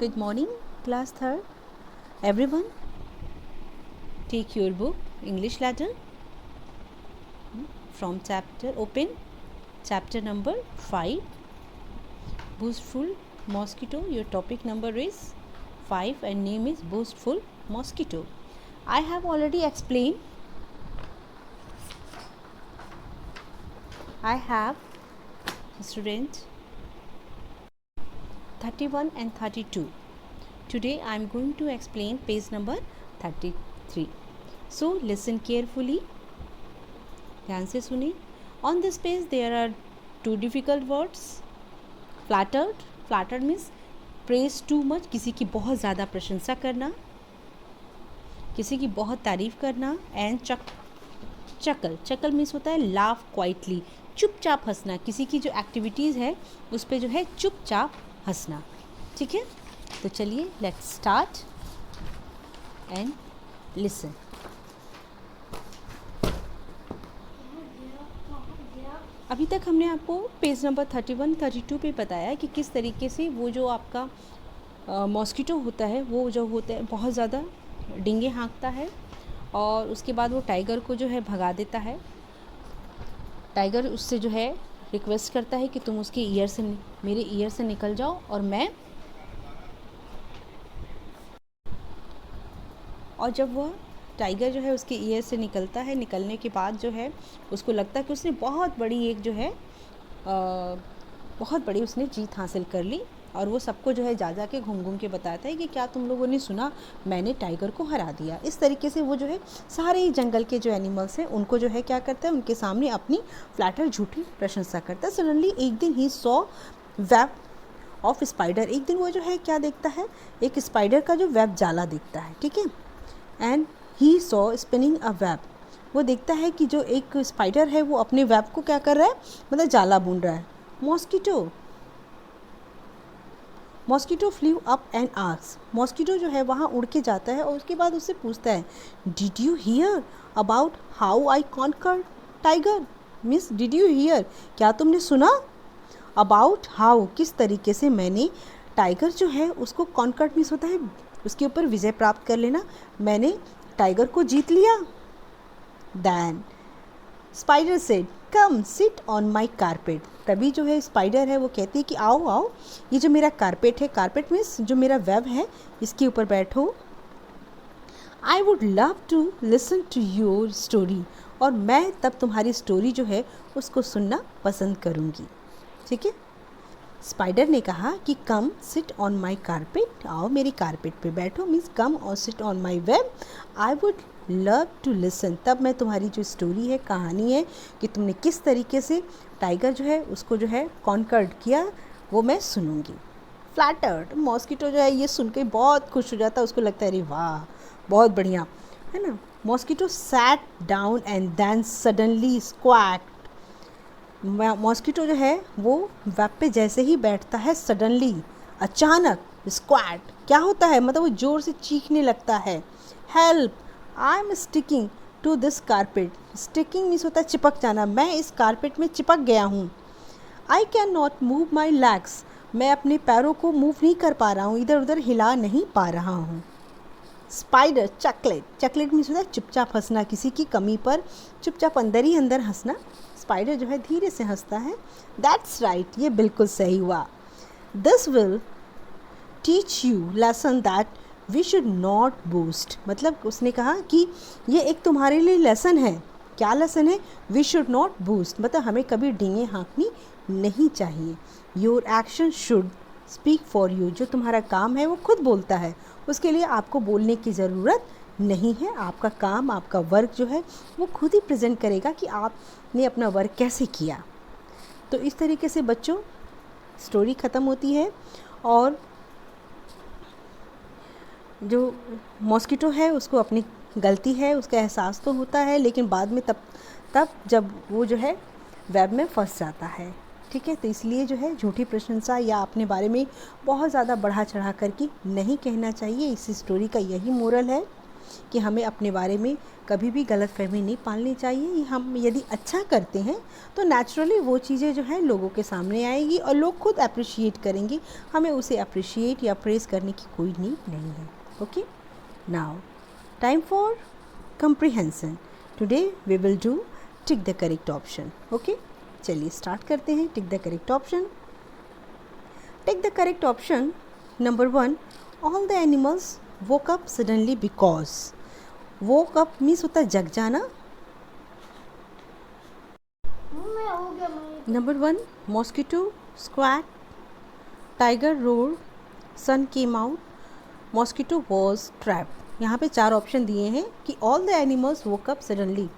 Good morning, class 3rd. Everyone, take your book, English letter, from chapter, open chapter number 5, Boastful Mosquito. Your topic number is 5 and name is Boastful Mosquito. I have already explained. I have students 31 and 32. Today I am going to explain page number 33. So listen carefully. ध्यान से सुनिए. On this page there are two difficult words. Flattered. Flattered means praise too much. किसी की बहुत ज़्यादा प्रशंसा करना, किसी की बहुत तारीफ करना. And chuckle. Chuckle means होता है laugh quietly. चुपचाप हंसना. किसी की जो एक्टिविटीज़ है उस पर जो है चुपचाप हंसना. ठीक है, तो चलिए लेट्स स्टार्ट एंड लिसन. अभी तक हमने आपको पेज नंबर 31, 32 पे बताया कि किस तरीके से वो जो आपका मॉस्किटो होता है वो जो होता है बहुत ज़्यादा डींगे हाँकता है और उसके बाद वो टाइगर को जो है भगा देता है. टाइगर उससे जो है रिक्वेस्ट करता है कि तुम उसके मेरे ईयर से निकल जाओ और जब वह टाइगर जो है उसके ईयर से निकलता है, निकलने के बाद जो है उसको लगता है कि उसने बहुत बड़ी उसने जीत हासिल कर ली. और वो सबको जो है जा के घूम के बताता है कि क्या तुम लोगों ने सुना, मैंने टाइगर को हरा दिया. इस तरीके से वो जो है सारे जंगल के जो एनिमल्स हैं उनको जो है क्या करता है, उनके सामने अपनी फ्लैटर झूठी प्रशंसा करता है. सडनली एक दिन he saw web of spider. एक दिन वो जो है क्या देखता है, एक स्पाइडर का जो वेब जाला देखता है. ठीक है, and he saw spinning a web. वो देखता है कि जो एक स्पाइडर है वो अपने वेब को क्या कर रहा है, मतलब जाला बुन रहा है. Mosquito flu up and asked. Mosquito जो है वहाँ उड़ के जाता है और उसके बाद उससे पूछता है, did you here about how I conquer tiger. Miss did you here, क्या तुमने सुना, अबाउट हाउ किस तरीके से मैंने टाइगर जो है उसको कॉन्कर मिस होता है उसके ऊपर विजय प्राप्त कर लेना, मैंने टाइगर को जीत लिया. Then spider said come sit on my carpet. तभी जो है स्पाइडर है वो कहती है कि आओ ये जो मेरा कारपेट है, कारपेट मीन्स जो मेरा वेब है, इसके ऊपर बैठो. I would love to listen to your story. और मैं तब तुम्हारी स्टोरी जो है उसको सुनना पसंद करूँगी. ठीक है, स्पाइडर ने कहा कि come sit on my carpet, आओ मेरी कारपेट पे बैठो. मीन्स कम और sit on my web. I would love to listen. तब मैं तुम्हारी जो स्टोरी है, कहानी है कि तुमने किस तरीके से टाइगर जो है उसको जो है कॉन्कर्ड किया, वो मैं सुनूंगी. फ्लैटर्ड. मॉस्किटो जो है ये सुन के बहुत खुश हो जाता है. उसको लगता है अरे वाह बहुत बढ़िया है ना. Mosquito sat down and then suddenly squawked. Mosquito जो है वो वेब पे जैसे ही बैठता है, सडनली अचानक स्क्वैट क्या होता है, मतलब वो ज़ोर से चीखने लगता है. Help, I am sticking to this carpet. Sticking means होता है चिपक जाना. मैं इस कारपेट में चिपक गया हूँ. I can not move my legs. मैं अपने पैरों को मूव नहीं कर पा रहा हूँ, इधर उधर हिला नहीं पा रहा हूँ. स्पाइडर चकलेट मीन्स होता है चुपचाप हंसना, किसी की कमी पर चुपचाप अंदर ही अंदर हंसना. स्पाइडर जो है धीरे से हंसता है. दैट्स राइट, ये बिल्कुल सही हुआ. This will teach you lesson that we should not boost. मतलब उसने कहा कि ये एक तुम्हारे लिए लेसन है. क्या लेसन है, वी शुड नॉट बूस्ट, मतलब हमें कभी डींगे हाँकनी नहीं चाहिए. Your action should speak for you. जो तुम्हारा काम है वो खुद बोलता है, उसके लिए आपको बोलने की ज़रूरत नहीं है. आपका काम, आपका वर्क जो है वो खुद ही प्रेजेंट करेगा कि आपने अपना वर्क कैसे किया. तो इस तरीके से बच्चों स्टोरी ख़त्म होती है और जो मॉस्किटो है उसको अपनी गलती है उसका एहसास तो होता है, लेकिन बाद में तब जब वो जो है वेब में फंस जाता है. ठीक है, तो इसलिए जो है झूठी प्रशंसा या अपने बारे में बहुत ज़्यादा बढ़ा चढ़ा करके नहीं कहना चाहिए. इस स्टोरी का यही मोरल है. कि हमें अपने बारे में कभी भी गलतफहमी नहीं पालनी चाहिए। हम यदि अच्छा करते हैं तो नेचुरली वो चीज़ें जो है लोगों के सामने आएगी और लोग खुद अप्रिशिएट करेंगे। हमें उसे अप्रिशिएट या प्रेस करने की कोई नीड नहीं है। Okay, now time for comprehension. Today we will do tick the correct option. Okay, चलिए स्टार्ट करते हैं. Tick the correct option. Tick the correct option. Number 1, all the animals woke up suddenly because. woke up means होता है जग जाना. Number 1, mosquito squawked, tiger roared, sun came out, mosquito was trapped. यहाँ पे 4 option दिए हैं कि all the animals woke up suddenly,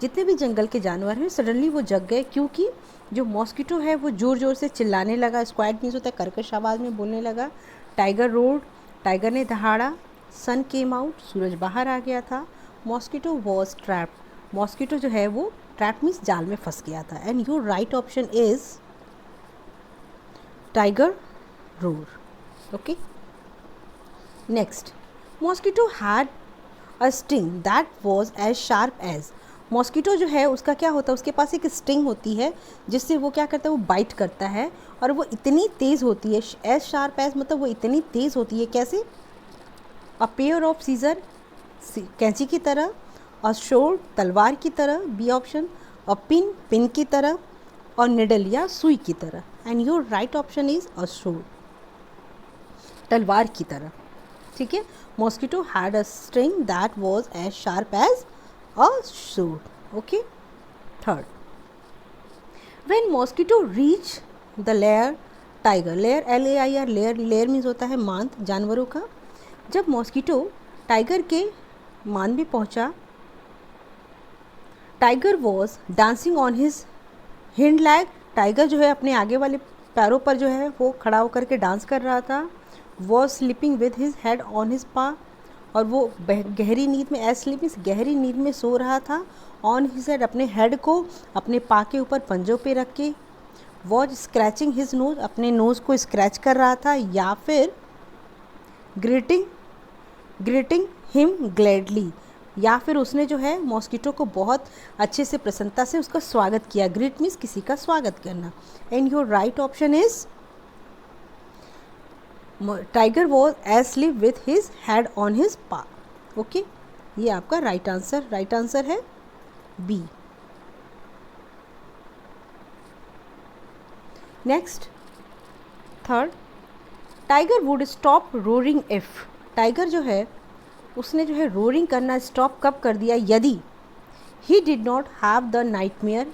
जितने भी जंगल के जानवर हैं सडनली वो जग गए क्योंकि जो मॉस्किटो है वो ज़ोर ज़ोर से चिल्लाने लगा. स्क्वैड मीन्स होता है कर्कश आवाज़ में बोलने लगा. टाइगर रोड, टाइगर ने दहाड़ा. सन केम आउट, सूरज बाहर आ गया था. मॉस्किटो वॉज ट्रैप, मॉस्किटो जो है वो ट्रैप मीन्स जाल में फंस गया था. And your right option is tiger road. Okay, next, mosquito had a sting that was as sharp as. Mosquito जो है उसका क्या होता है, उसके पास एक स्टिंग होती है जिससे वो क्या करता है, वो बाइट करता है और वो इतनी तेज़ होती है. एज शार्प एज मतलब वो इतनी तेज़ होती है. कैसे? अ पेयर ऑफ सीजर, कैंची की तरह. अ शोर्ड, तलवार की तरह. B option. A pin, pin की तरह. और निडल या सुई की तरह. And your right option is a sword, तलवार की तरह. ठीक है, mosquito had a sting that was as sharp as a sword. Okay, third, when mosquito reach the lair tiger. Lair LAIR, lair, lair means होता है मांद, जानवरों का. जब मॉस्किटो टाइगर के मांद में पहुंचा, tiger was dancing on his hind lag. Tiger जो है अपने आगे वाले पैरों पर जो है वो खड़ा होकर के डांस कर रहा था. Was sleeping with his head on his पा, और वो गहरी नींद में, एज स्लीप मीन्स गहरी नींद में सो रहा था. ऑन हिज हेड, अपने हेड को अपने पा के ऊपर पंजों पे रख के. वॉज स्क्रैचिंग हिज नोज, अपने नोज़ को स्क्रैच कर रहा था. या फिर ग्रीटिंग हिम ग्लैडली, या फिर उसने जो है मॉस्किटो को बहुत अच्छे से प्रसन्नता से उसका स्वागत किया. ग्रीट मीन्स किसी का स्वागत करना. And your right option is tiger was asleep with his head on his paw. Okay, ये आपका राइट आंसर है B. Next, third, tiger would stop roaring if. Tiger जो है उसने जो है रोरिंग करना स्टॉप कब कर दिया? यदि he did not have the nightmare.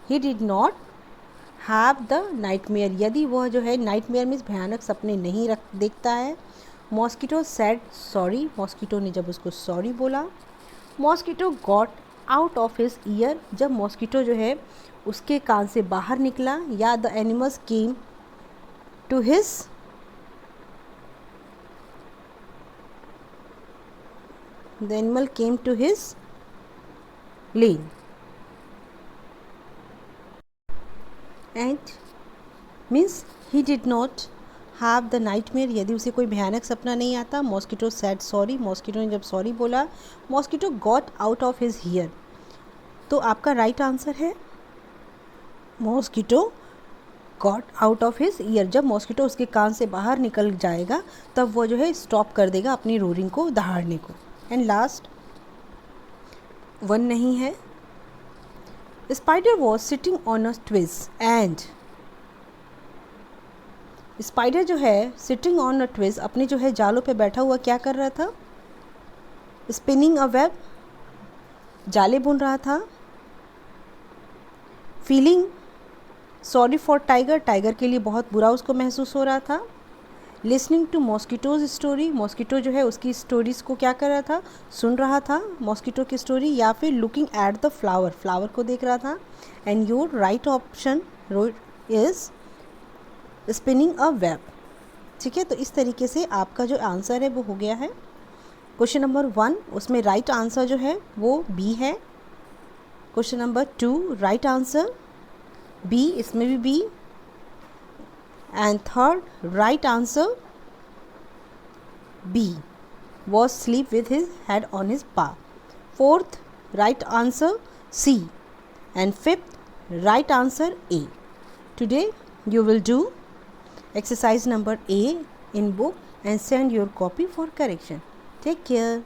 He did not have the nightmare, यदि वह जो है नाइटमेयर मीन्स भयानक सपने नहीं देखता है. मॉस्किटो सेड सॉरी, मॉस्किटो ने जब उसको सॉरी बोला. Mosquito got out of his ear, जब मॉस्किटो जो है उसके कान से बाहर निकला. या the animals came to his the animal came to his lane. And means he did not have the nightmare, यदि उसे कोई भयानक सपना नहीं आता. मॉस्किटो said sorry, मॉस्किटो ने जब सॉरी बोला. Mosquito got out of his ear, तो आपका राइट आंसर है mosquito got out of his ear. जब मॉस्किटो उसके कान से बाहर निकल जाएगा तब वो जो है स्टॉप कर देगा अपनी रोरिंग को, दहाड़ने को. एंड लास्ट, 1 नहीं है. Spider was sitting on a twig, and spider जो है सिटिंग ऑन अ ट्विज, अपने जो है जालों पे बैठा हुआ क्या कर रहा था? स्पिनिंग अ वेब, जाले बुन रहा था. Feeling sorry for tiger, tiger के लिए बहुत बुरा उसको महसूस हो रहा था. Listening to mosquito's story, mosquito जो है उसकी स्टोरीज़ को क्या कर रहा था? सुन रहा था मॉस्किटो की स्टोरी. या फिर looking at the flower, flower को देख रहा था. And your right option is spinning a web. ठीक है, तो इस तरीके से आपका जो आंसर है वो हो गया है. क्वेश्चन नंबर 1, उसमें राइट आंसर जो है वो बी है. Question number 2, right answer B, इसमें भी B. And third, right answer B. was sleep with his head on his paw. Fourth right answer C, and fifth right answer A. Today you will do exercise number A in book and send your copy for correction. Take care.